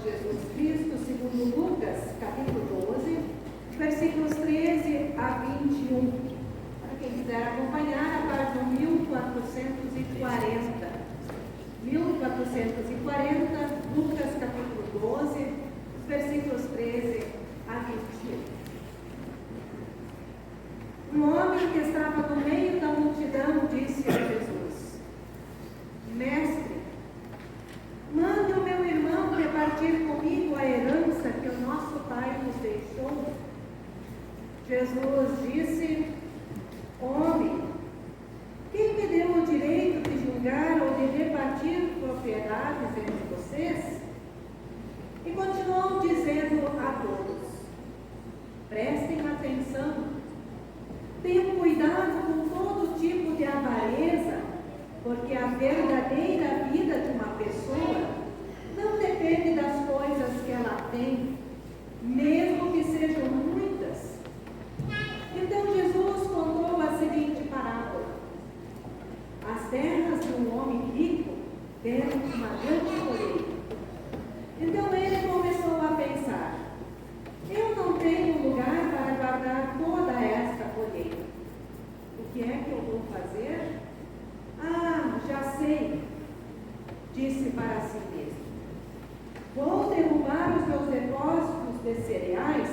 Jesus Cristo, segundo Lucas, capítulo 12, versículos 13 a 21. Para quem quiser acompanhar, a página 1440. 1440, Lucas, capítulo 12, versículos 13 a 21. Um homem que estava no meio da multidão disse a Jesus: Mestre, mande o meu irmão repartir comigo a herança que o nosso pai nos deixou. Jesus disse: Homem, quem me deu o direito de julgar ou de repartir propriedades entre vocês? E continuou dizendo a todos: Prestem atenção. Tenham cuidado com todo tipo de avareza, porque a verdadeira vida de uma pessoa não depende das coisas que ela tem, mesmo que sejam muitas. Então Jesus contou a seguinte parábola: As terras de um homem rico deram uma grande colheita. Então ele começou a pensar: eu não tenho lugar para guardar toda esta colheita. O que é que eu vou fazer? Ah, já sei, disse para si mesmo. Vou derrubar os meus depósitos de cereais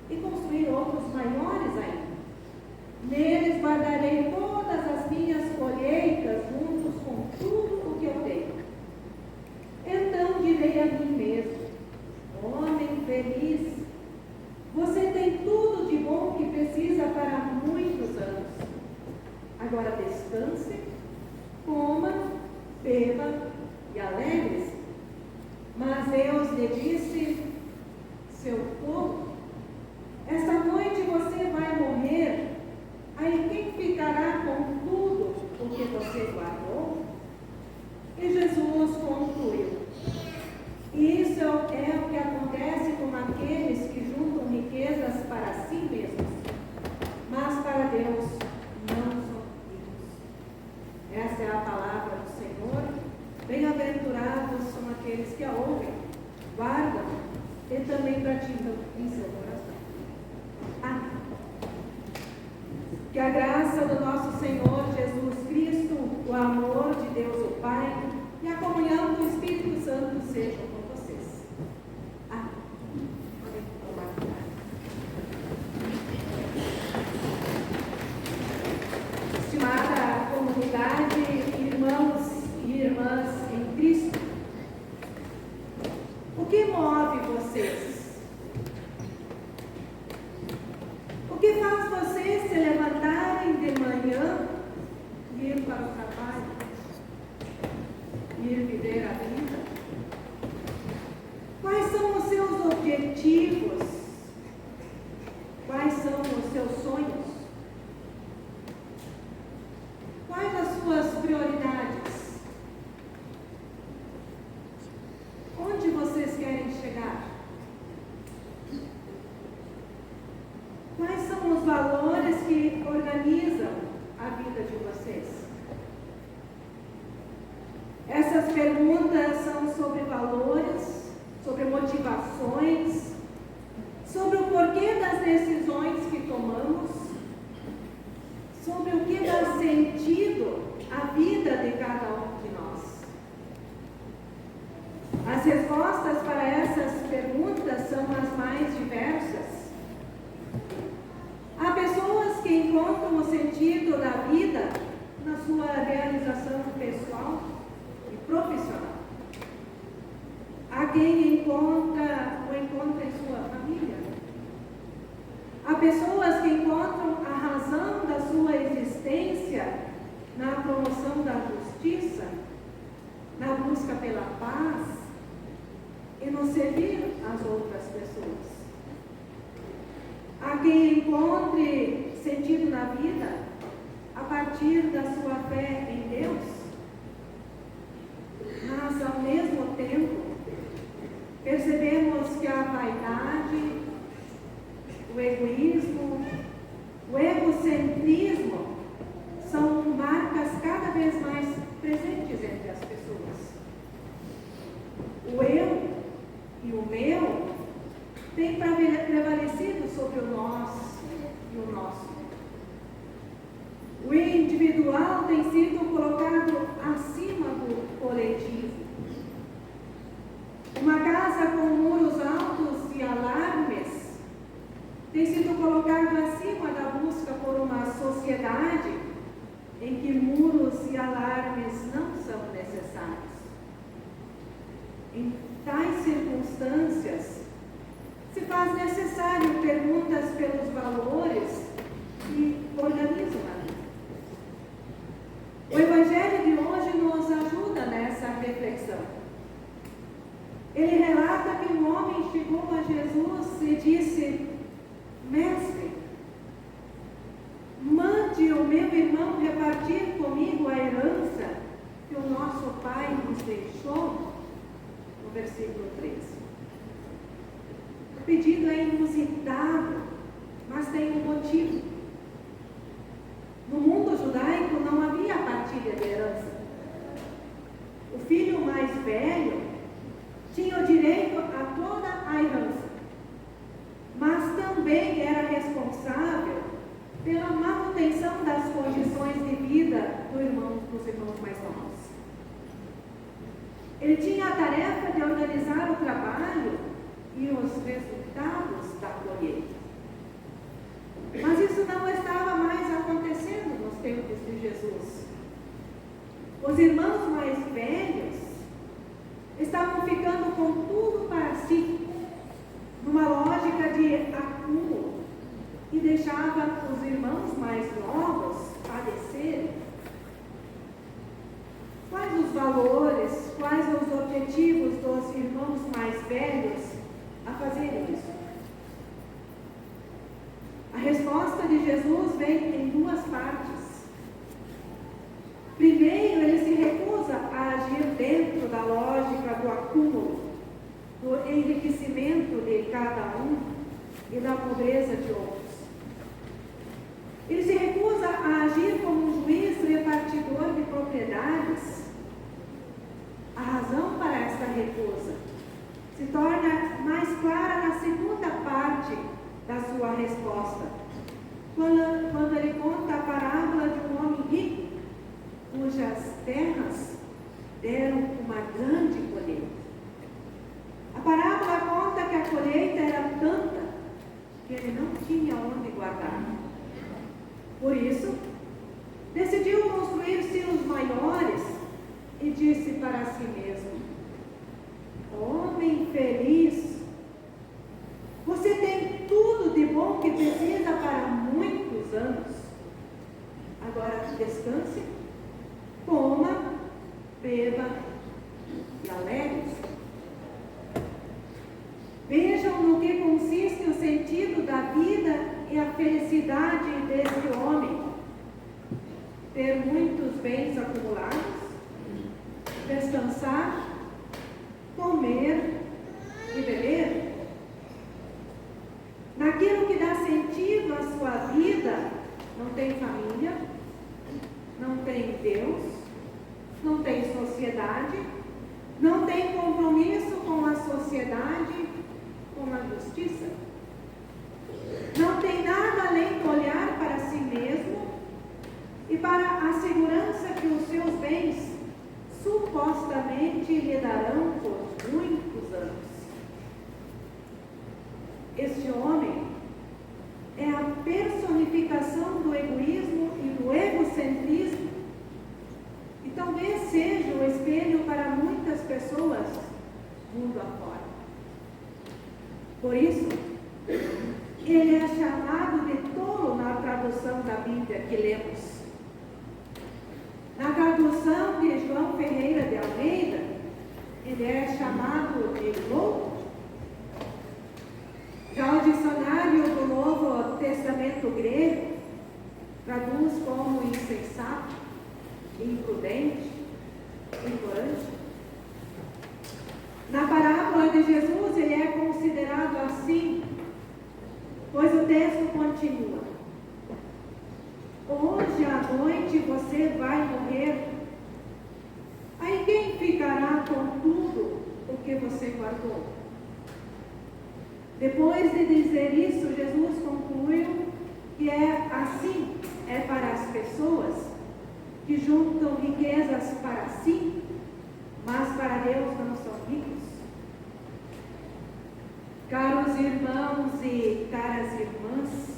e construir outros maiores ainda. Neles guardarei todas as minhas colheitas juntos com tudo o que eu tenho. Então direi a mim mesmo: homem feliz, você tem tudo de bom que precisa para muitos anos. Agora descanse, coma, beba e alegre-se. Mas Deus lhe disse: seu tolo, esta noite você vai morrer. Aí quem ficará com tudo o que você guardou? E Jesus concluiu: isso é o que acontece com aqueles que juntam riquezas para si mesmos, mas para Deus não são ricos. Esta é a palavra do Senhor. Bem-aventurados são aqueles que a ouvem, guardam e também praticam em seu coração. Amém. Que a graça do nosso Senhor Jesus Cristo, o amor de Deus o Pai e a comunhão do Espírito Santo sejam com vocês. Amém. Estimada comunidade, irmãos e irmãs em Cristo, o que move vocês? O que faz vocês se levantarem de manhã e ir para o trabalho? Ir viver a vida? Quais são os seus objetivos? Quais são os seus sonhos? Quais as suas prioridades? Onde vocês querem chegar? Quais são os valores que organizam a vida de vocês? Essas perguntas são sobre valores, sobre motivações, sobre o porquê das decisões que tomamos, sobre o que dá sentido à vida de cada um de nós. As respostas para essas perguntas são as mais diversas. Há pessoas que encontram o sentido da vida na sua realização pessoal e profissional. Há quem encontra em sua família. Há pessoas que encontram a razão da sua existência na promoção da justiça, na busca pela paz e no servir às outras pessoas. Há quem encontre sentido na vida a partir da sua fé em Deus, mas ao mesmo tempo percebemos que a vaidade, o egoísmo, o egocentrismo são marcas cada vez mais presentes entre as pessoas. O eu e tem prevalecido sobre o nós e o nosso. O individual tem sido colocado acima do coletivo. Uma casa com muros altos e alarmes tem sido colocado acima da busca por uma sociedade em que muros e alarmes não são necessários. Em tais circunstâncias, se faz necessário perguntas pelos valores que organizam a vida. O Evangelho de hoje nos ajuda nessa reflexão. Ele relata que um homem chegou a Jesus e disse: Mestre, mande o meu irmão repartir comigo a herança que o nosso pai nos deixou, no versículo 13. O pedido é inusitado, mas tem um motivo. No mundo judaico não havia partilha de herança. O filho mais velho tinha o direito a toda a herança, mas também era responsável pela manutenção das condições de vida dos irmãos mais novos. Ele tinha a tarefa de organizar o trabalho e os resultados da colheita. Mas isso não estava mais acontecendo nos tempos de Jesus. Os irmãos mais velhos estavam ficando com tudo para si, numa lógica de acúmulo, e deixava os irmãos mais novos padecerem. Quais os valores, quais os objetivos dos irmãos mais velhos a fazerem isso? A resposta de Jesus vem em duas partes. Primeiro, ele se recusa a agir dentro da lógica do acúmulo, do enriquecimento de cada um e da pobreza de outros. Ele se recusa a agir como um juiz repartidor de propriedades. A razão para esta recusa se torna mais clara na segunda parte da sua resposta, quando ele conta a parábola de um homem rico, cujas terras deram uma grande colheita. A parábola conta que a colheita era tanta que ele não tinha onde guardar. Por isso, decidiu construir silos maiores e disse para si mesmo: homem feliz, você tem tudo de bom que precisa para muitos anos. Agora descanse, coma, beba e alegre-se. Vejam no que consiste o sentido da vida e a felicidade deste homem: ter muitos bens acumulados, descansar, comer e beber. Naquilo que dá sentido à sua vida, não tem família, não tem Deus, não tem sociedade, não tem compromisso com a sociedade, com a justiça. Não tem nada além de olhar para si mesmo e para a segurança que os seus bens supostamente lhe darão por muitos anos. Este homem é a personificação do egoísmo e do egocentrismo, e talvez seja o espelho para muitas pessoas mundo afora. Por isso, ele é chamado de tolo na tradução da Bíblia que lemos. Na tradução de João Ferreira de Almeida, ele é chamado de louco. Já o dicionário do Novo Testamento grego traduz como insensato, imprudente, ignorante. Na parábola de Jesus, ele é considerado assim, pois o texto continua: hoje à noite você vai morrer. Aí quem ficará com tudo o que você guardou? Depois de dizer isso, Jesus concluiu que assim é para as pessoas que juntam riquezas para si, mas para Deus não são ricos. Caros irmãos e caras irmãs,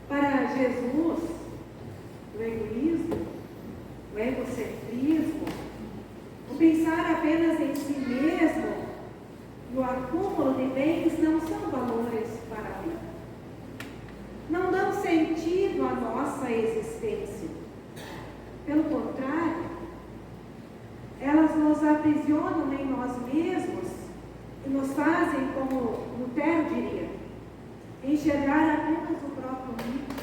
para Jesus, o egoísmo, o egocentrismo, o pensar apenas em si mesmo e o acúmulo de bens não são valores para a vida. Não dão sentido à nossa existência. Pelo contrário, elas nos aprisionam em nós mesmos e nos fazem, como Lutero diria, enxergar apenas o próprio umbigo.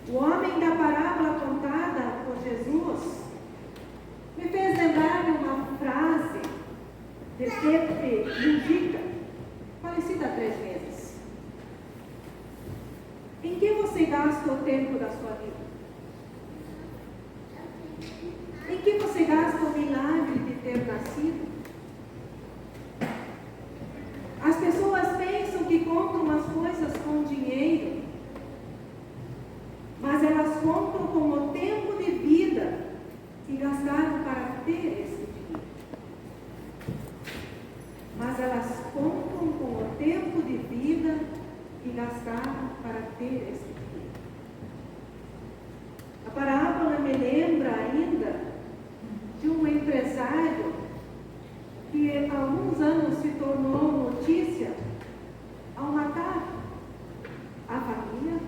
O homem da parábola contada por Jesus me fez lembrar de uma frase de Pepe Mujica, falecida 3 vezes. Em que você gasta o tempo da sua vida? Em que você gasta o milagre de ter nascido? As pessoas pensam que compram as coisas com dinheiro, mas elas compram com o tempo de vida que gastaram para ter esse dinheiro. Mas elas compram com o tempo de vida que gastaram para ter esse dinheiro. A parábola me lembra ainda de um empresário que há alguns anos se tornou notícia ao matar a família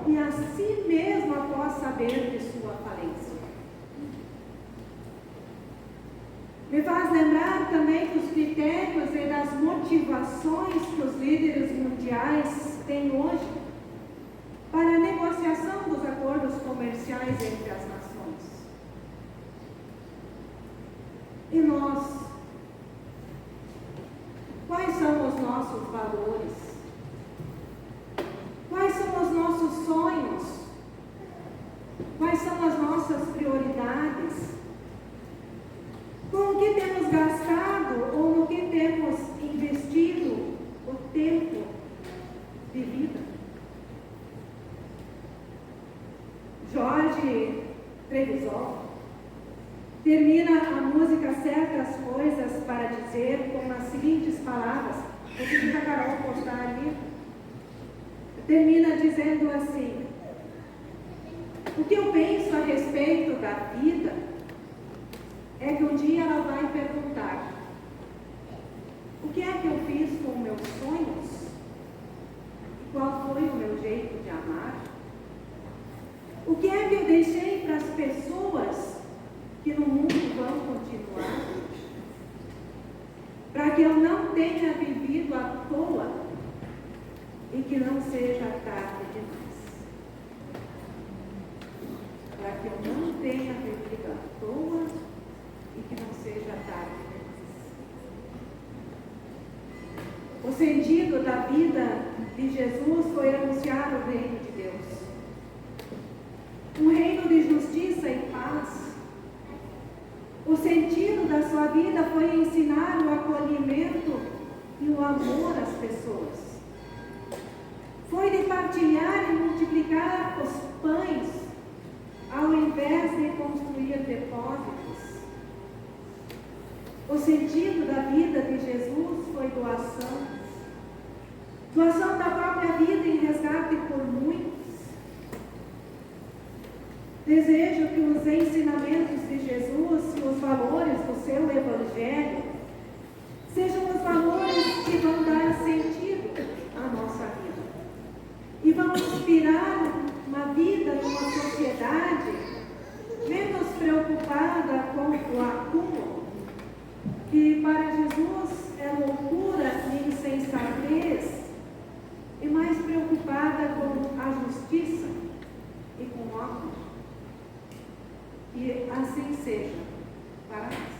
e a si mesmo após saber de sua falência. Me faz lembrar também dos critérios e das motivações que os líderes mundiais têm hoje para a negociação dos acordos comerciais entre as nações. E nós? Quais são os nossos valores? Quais são os nossos sonhos? Quais são as nossas prioridades? Com o que temos gastado ou no que temos investido o tempo de vida? Jorge Trevisol termina a música Certas Coisas para Dizer com as seguintes palavras. Vou pedir para a Carol postar ali. Termina dizendo assim: o que eu penso a respeito da vida é que um dia ela vai perguntar: o que é que eu fiz com meus sonhos? E qual foi o meu jeito de amar? O que é que eu deixei para as pessoas que no mundo vão continuar? Para que eu não tenha vivido à toa e que não seja tarde demais. Para que eu não tenha vivido à toa e que não seja tarde demais. O sentido da vida de Jesus foi anunciar o reino de Deus. Um reino de justiça e paz. O sentido da sua vida foi ensinar o acolhimento e o amor às pessoas. Foi de partilhar e multiplicar os pães, ao invés de construir depósitos. O sentido da vida de Jesus foi doação. Doação da própria vida em resgate por muitos. Desejo que os ensinamentos de Jesus e os valores do seu Evangelho sejam os valores que vão dar sentido à nossa vida e vão inspirar uma vida numa sociedade menos preocupada com o acúmulo, que para Jesus é loucura e insensatez, e mais preocupada com a justiça e com o amor. E assim seja para nós.